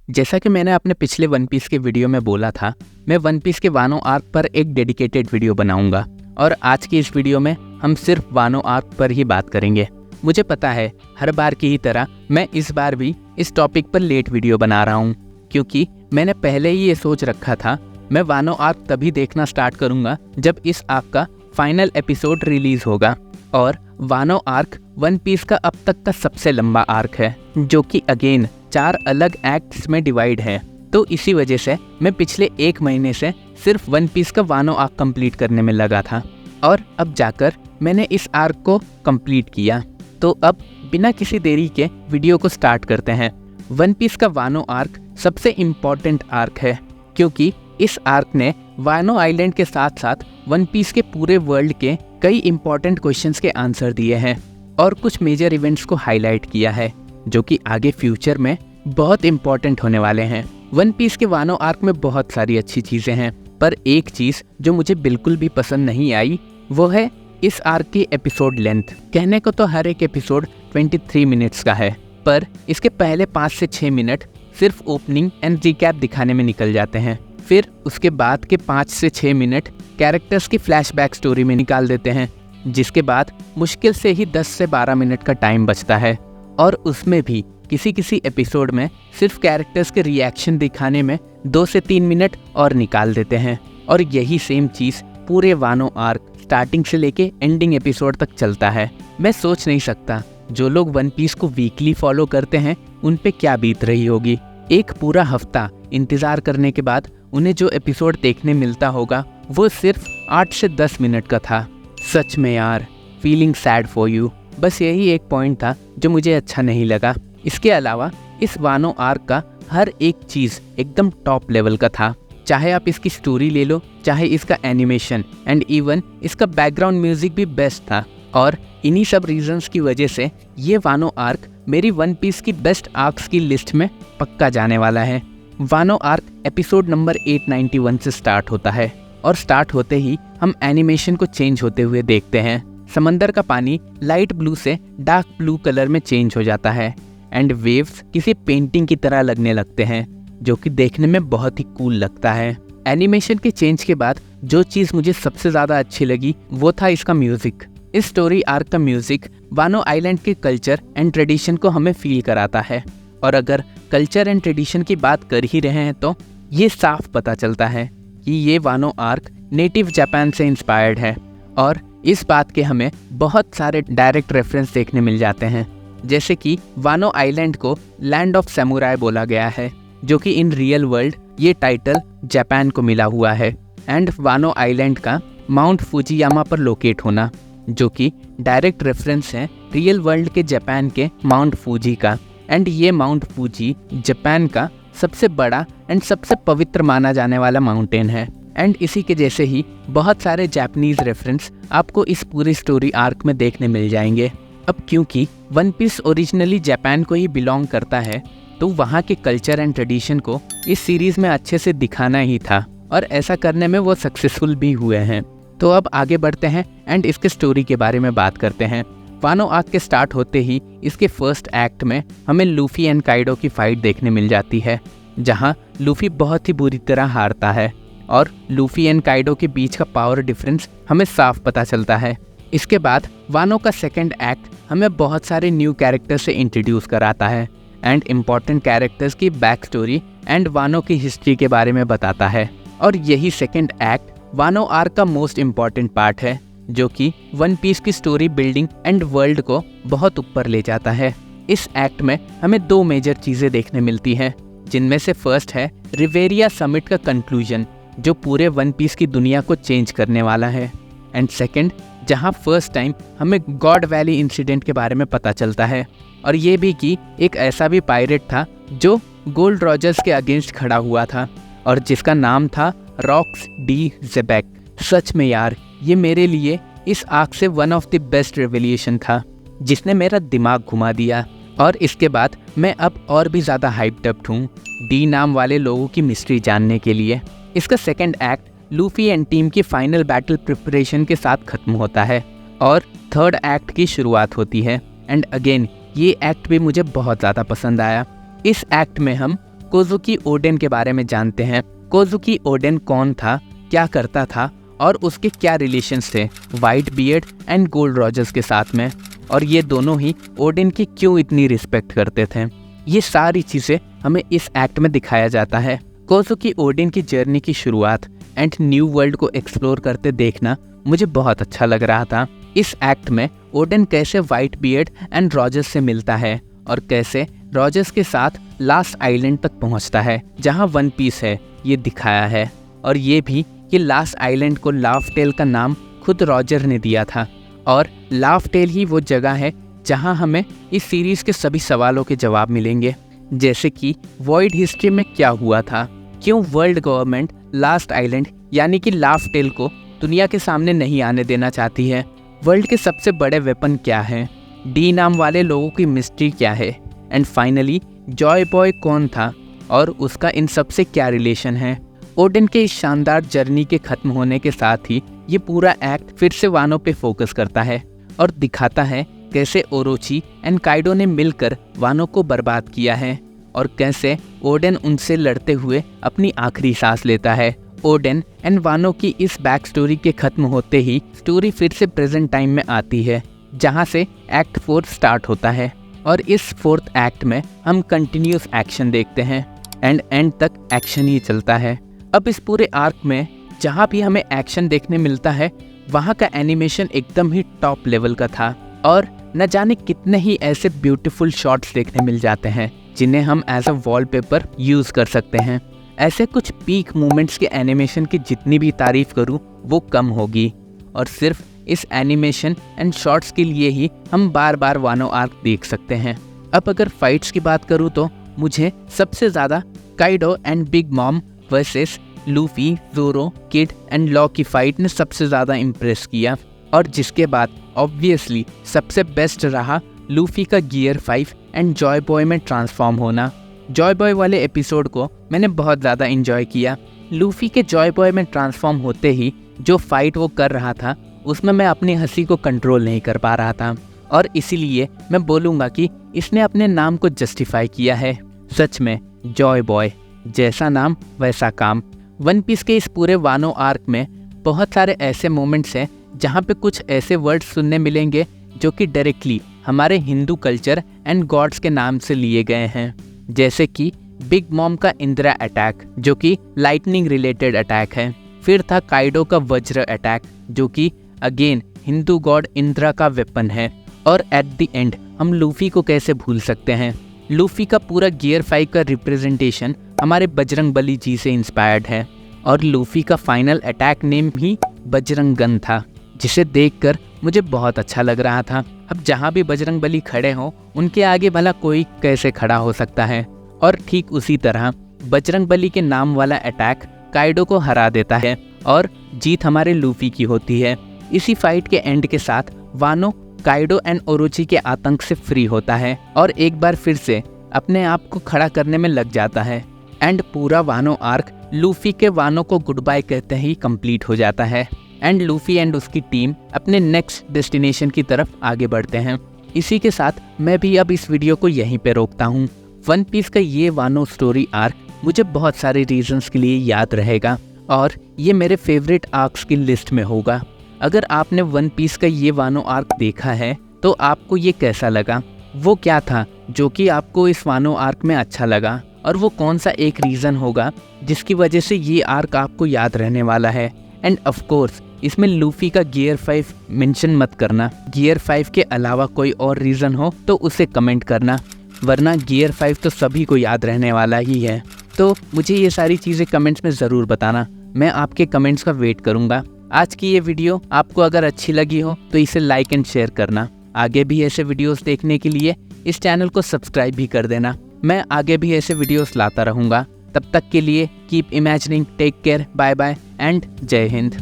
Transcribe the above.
जैसा कि मैंने अपने पिछले वन पीस के वीडियो में बोला था, मैं वन पीस के वानो आर्क पर एक डेडिकेटेड वीडियो बनाऊंगा और आज की इस वीडियो में हम सिर्फ वानो आर्क पर ही बात करेंगे। मुझे पता है हर बार की ही तरह मैं इस बार भी इस टॉपिक पर लेट वीडियो बना रहा हूँ, क्योंकि मैंने पहले ही ये सोच रखा था मैं वानो आर्क तभी देखना स्टार्ट करूँगा जब इस आर्क का फाइनल एपिसोड रिलीज होगा। और वानो आर्क वन पीस का अब तक का सबसे लंबा आर्क है, जो कि अगेन 4 अलग एक्ट्स में डिवाइड है। तो इसी वजह से मैं पिछले 1 महीने से सिर्फ वन पीस का वानो आर्क कंप्लीट करने में लगा था और अब जाकर मैंने इस आर्क को कंप्लीट किया। तो अब बिना किसी देरी के वीडियो को स्टार्ट करते हैं। वन पीस का वानो आर्क सबसे इम्पॉर्टेंट आर्क है, क्योंकि इस आर्क ने वानो आइलैंड के साथ साथ वन पीस के पूरे वर्ल्ड के कई इंपॉर्टेंट क्वेश्चंस के आंसर दिए हैं और कुछ मेजर इवेंट्स को हाईलाइट किया है, जो कि आगे फ्यूचर में बहुत इंपॉर्टेंट होने वाले हैं। वन पीस के वानो आर्क में बहुत सारी अच्छी चीज़ें हैं, पर एक चीज़ जो मुझे बिल्कुल भी पसंद नहीं आई वो है इस आर्क की एपिसोड लेंथ। कहने को तो हर एक एपिसोड 23 मिनट्स का है, पर इसके पहले 5 से 6 मिनट सिर्फ ओपनिंग एंड रिकैप दिखाने में निकल जाते हैं। फिर उसके बाद के 5 से 6 मिनट कैरेक्टर्स की फ्लैशबैक स्टोरी में निकाल देते हैं, जिसके बाद मुश्किल से ही 10 से 12 मिनट का टाइम बचता है। और उसमें भी किसी एपिसोड में सिर्फ कैरेक्टर्स के रिएक्शन दिखाने में 2 से 3 मिनट और निकाल देते हैं। और यही सेम चीज़ पूरे वानो आर्क स्टार्टिंग से लेके एंडिंग एपिसोड तक चलता है। मैं सोच नहीं सकता जो लोग वन पीस को वीकली फॉलो करते हैं उन पे क्या बीत रही होगी। एक पूरा हफ्ता इंतज़ार करने के बाद उन्हें जो एपिसोड देखने मिलता होगा वो सिर्फ 8 से 10 मिनट का था। सच में यार, फीलिंग सैड फॉर यू। बस यही एक पॉइंट था जो मुझे अच्छा नहीं लगा। इसके अलावा इस वानो आर्क का हर एक चीज़ एकदम टॉप लेवल का था। चाहे आप इसकी स्टोरी ले लो, चाहे इसका एनिमेशन एंड इवन इसका बैकग्राउंड म्यूजिक भी बेस्ट था। और इन्हीं सब रीजंस की वजह से ये वानो आर्क मेरी वन पीस की बेस्ट आर्क्स की लिस्ट में पक्का जाने वाला है। वानो आर्क एपिसोड नंबर 891 से स्टार्ट होता है और स्टार्ट होते ही हम एनिमेशन को चेंज होते हुए देखते हैं। समंदर का पानी लाइट ब्लू से डार्क ब्लू कलर में चेंज हो जाता है एंड वेव्स किसी पेंटिंग की तरह लगने लगते हैं, जो कि देखने में बहुत ही कूल लगता है। एनिमेशन के चेंज के बाद जो चीज़ मुझे सबसे ज़्यादा अच्छी लगी वो था इसका म्यूज़िक। इस स्टोरी आर्क का म्यूज़िक वानो आइलैंड के कल्चर एंड ट्रेडिशन को हमें फील कराता है। और अगर कल्चर एंड ट्रेडिशन की बात कर ही रहे हैं तो ये साफ पता चलता है कि ये वानो आर्क नेटिव जापान से इंस्पायर्ड है। और इस बात के हमें बहुत सारे डायरेक्ट रेफरेंस देखने मिल जाते हैं, जैसे कि वानो आइलैंड को लैंड ऑफ सैमुराई बोला गया है, जो कि इन रियल वर्ल्ड ये टाइटल जापान को मिला हुआ है। एंड वानो आइलैंड का माउंट फुजियामा पर लोकेट होना, जो कि डायरेक्ट रेफरेंस है रियल वर्ल्ड के जापान के माउंट फूजी का। एंड ये माउंट फूजी जापान का सबसे बड़ा एंड सबसे पवित्र माना जाने वाला माउंटेन है। एंड इसी के जैसे ही बहुत सारे जापानीज रेफरेंस आपको इस पूरी स्टोरी आर्क में देखने मिल जाएंगे। अब क्योंकि वन पीस ओरिजिनली जापान को ही बिलोंग करता है, तो वहाँ के कल्चर एंड ट्रेडिशन को इस सीरीज़ में अच्छे से दिखाना ही था और ऐसा करने में वो सक्सेसफुल भी हुए हैं। तो अब आगे बढ़ते हैं एंड इसके स्टोरी के बारे में बात करते हैं। वानो आर्क के स्टार्ट होते ही इसके फर्स्ट एक्ट में हमें लूफी एंड काइडो की फाइट देखने मिल जाती है, जहां लूफी बहुत ही बुरी तरह हारता है और लूफी एंड काइडो के बीच का पावर डिफरेंस हमें साफ पता चलता है। इसके बाद वानो का सेकंड एक्ट हमें बहुत सारे न्यू कैरेक्टर्स से इंट्रोड्यूस कराता है एंड इम्पॉर्टेंट कैरेक्टर्स की बैक स्टोरी एंड वानो की हिस्ट्री के बारे में बताता है। और यही सेकंड एक्ट वानो आर्क का मोस्ट इम्पॉर्टेंट पार्ट है, जो कि वन पीस की स्टोरी बिल्डिंग एंड वर्ल्ड को बहुत ऊपर ले जाता है। इस एक्ट में हमें 2 मेजर चीज़ें देखने मिलती हैं, जिनमें से फर्स्ट है रिवेरिया समिट का कंक्लूजन, जो पूरे वन पीस की दुनिया को चेंज करने वाला है। एंड सेकंड, जहां फर्स्ट टाइम हमें गॉड वैली इंसिडेंट के बारे में पता चलता है, और ये भी कि एक ऐसा भी पायरेट था जो गोल्ड रॉजर्स के अगेंस्ट खड़ा हुआ था और जिसका नाम था रॉक्स डी जेबेक। सच में यार, ये मेरे लिए इस आर्क से one of the best revolution था, जिसने मेरा दिमाग घुमा दिया। और इसके बाद मैं अब और भी ज़्यादा हाइप्ड अप हूँ डी नाम वाले लोगों की मिस्ट्री जानने के लिए। इसका second act Luffy and team की फाइनल बैटल प्रिपरेशन के साथ खत्म होता है और थर्ड एक्ट की शुरुआत होती है। एंड अगेन ये एक्ट भी मुझे बहुत ज़्यादा पसंद आया। इस एक्ट में हम कोज़ुकी ओडेन के बारे में जानते हैं। कोज़ुकी ओडेन कौन था, क्या करता था और उसके क्या रिलेशंस थे white beard and gold Rogers के साथ में, और ये दोनों ही ओडेन की क्यों इतनी रिस्पेक्ट करते थे। ये सारी चीज़ें हमें इस एक्ट में दिखाया जाता है। कोज़ुकी ओडेन की जर्नी की शुरुआत एंड न्यू वर्ल्ड को एक्सप्लोर करते देखना मुझे बहुत अच्छा लग रहा था। इस एक्ट में ओडेन कैसे वाइट बियर्ड एंड रॉजर्स से मिलता है और कैसे रॉजर्स के साथ लास्ट आइलैंड तक पहुंचता है जहां वन पीस है, ये दिखाया है। और ये भी कि लास्ट आइलैंड को लाफ टेल का नाम खुद रॉजर ने दिया था, और लाफ टेल ही वो जगह है जहां हमें इस सीरीज के सभी सवालों के जवाब मिलेंगे, जैसे कि वॉइड हिस्ट्री में क्या हुआ था, क्यों वर्ल्ड गवर्नमेंट लास्ट आइलैंड यानी कि लाफ टेल को दुनिया के सामने नहीं आने देना चाहती है, वर्ल्ड के सबसे बड़े वेपन क्या हैं, डी नाम वाले लोगों की मिस्ट्री क्या है, एंड फाइनली जॉय बॉय कौन था और उसका इन सब से क्या रिलेशन है। ओडेन के इस शानदार जर्नी के खत्म होने के साथ ही ये पूरा एक्ट फिर से वानो पे फोकस करता है और दिखाता है कैसे ओरोची एंड काइडो ने मिलकर वानो को बर्बाद किया है और कैसे ओडेन उनसे लड़ते हुए अपनी आखिरी सांस लेता है। ओडेन एंड वानो की इस बैक स्टोरी के खत्म होते ही स्टोरी फिर से प्रेजेंट टाइम में आती है, जहां से एक्ट 4 स्टार्ट होता है और इस 4th एक्ट में हम कंटिन्यूस एक्शन देखते हैं एंड एंड तक एक्शन ही चलता है। अब इस पूरे आर्क में जहां भी हमें एक्शन देखने मिलता है वहां का एनिमेशन एकदम ही टॉप लेवल का था और न जाने कितने ही ऐसे ब्यूटीफुल शॉट्स देखने मिल जाते हैं जिन्हें हम एज अ वॉलपेपर यूज कर सकते हैं। ऐसे कुछ पीक मोमेंट्स के एनिमेशन की जितनी भी तारीफ करूं वो कम होगी, और सिर्फ इस एनिमेशन एंड शॉट्स के लिए ही हम बार बार वानो आर्क देख सकते हैं। अब अगर फाइट्स की बात करूं तो मुझे सबसे ज़्यादा Kaido and big mom versus Luffy, zero, kid and law की फाइट ने सबसे ज़्यादा इम्प्रेस किया, और जिसके बाद ऑब्वियसली सबसे बेस्ट रहा लूफी का गियर 5 एंड जॉय बॉय में ट्रांसफॉर्म होना। जॉय बॉय वाले एपिसोड को मैंने बहुत ज़्यादा एंजॉय किया। लूफी के जॉय बॉय में ट्रांसफॉर्म होते ही जो फाइट वो कर रहा था उसमें मैं अपनी हंसी को कंट्रोल नहीं कर पा रहा था, और इसीलिए मैं बोलूँगा कि इसने अपने नाम को जस्टिफाई किया है। सच में जॉय बॉय, जैसा नाम वैसा काम। वन पीस के इस पूरे वानो आर्क में बहुत सारे ऐसे मोमेंट्स हैं जहाँ पे कुछ ऐसे वर्ड्स सुनने मिलेंगे जो कि डायरेक्टली हमारे हिंदू कल्चर एंड गॉड्स के नाम से लिए गए हैं, जैसे कि बिग मॉम का इंदिरा अटैक जो कि लाइटनिंग रिलेटेड अटैक है। फिर था काइडो का वज्र अटैक जो कि अगेन हिंदू गॉड इंदिरा का वेपन है, और एट द एंड हम लूफी को कैसे भूल सकते हैं। लूफी का पूरा गियर 5 का रिप्रेजेंटेशन हमारे बजरंग बली जी से इंस्पायर्ड है, और लूफी का फाइनल अटैक नेम भी बजरंग गन था, जिसे देखकर मुझे बहुत अच्छा लग रहा था। अब जहाँ भी बजरंग बली खड़े हों उनके आगे भला कोई कैसे खड़ा हो सकता है, और ठीक उसी तरह बजरंग बली के नाम वाला अटैक काइडो को हरा देता है और जीत हमारे लूफी की होती है। इसी फाइट के एंड के साथ वानो काइडो एंड ओरोची के आतंक से फ्री होता है और एक बार फिर से अपने आप को खड़ा करने में लग जाता है, एंड पूरा वानो आर्क लूफी के वानो को गुड बाय कहते ही कंप्लीट हो जाता है, एंड लूफी एंड उसकी टीम अपने नेक्स्ट डेस्टिनेशन की तरफ आगे बढ़ते हैं। इसी के साथ मैं भी अब इस वीडियो को यहीं पे रोकता हूँ। वन पीस का ये वानो स्टोरी आर्क मुझे बहुत सारे रीजंस के लिए याद रहेगा और ये मेरे फेवरेट आर्क्स की लिस्ट में होगा। अगर आपने वन पीस का ये वानो आर्क देखा है तो आपको ये कैसा लगा, वो क्या था जो कि आपको इस वानो आर्क में अच्छा लगा, और वो कौन सा एक रीज़न होगा जिसकी वजह से ये आर्क आपको याद रहने वाला है। एंड ऑफ कोर्स इसमें लूफी का गियर 5 मेंशन मत करना, गियर 5 के अलावा कोई और रीज़न हो तो उसे कमेंट करना, वरना गियर 5 तो सभी को याद रहने वाला ही है। तो मुझे ये सारी चीज़ें कमेंट्स में ज़रूर बताना, मैं आपके कमेंट्स का वेट करूँगा। आज की ये वीडियो आपको अगर अच्छी लगी हो तो इसे लाइक एंड शेयर करना। आगे भी ऐसे वीडियोस देखने के लिए इस चैनल को सब्सक्राइब भी कर देना। मैं आगे भी ऐसे वीडियोस लाता रहूँगा। तब तक के लिए keep imagining, take care, bye bye and जय हिंद।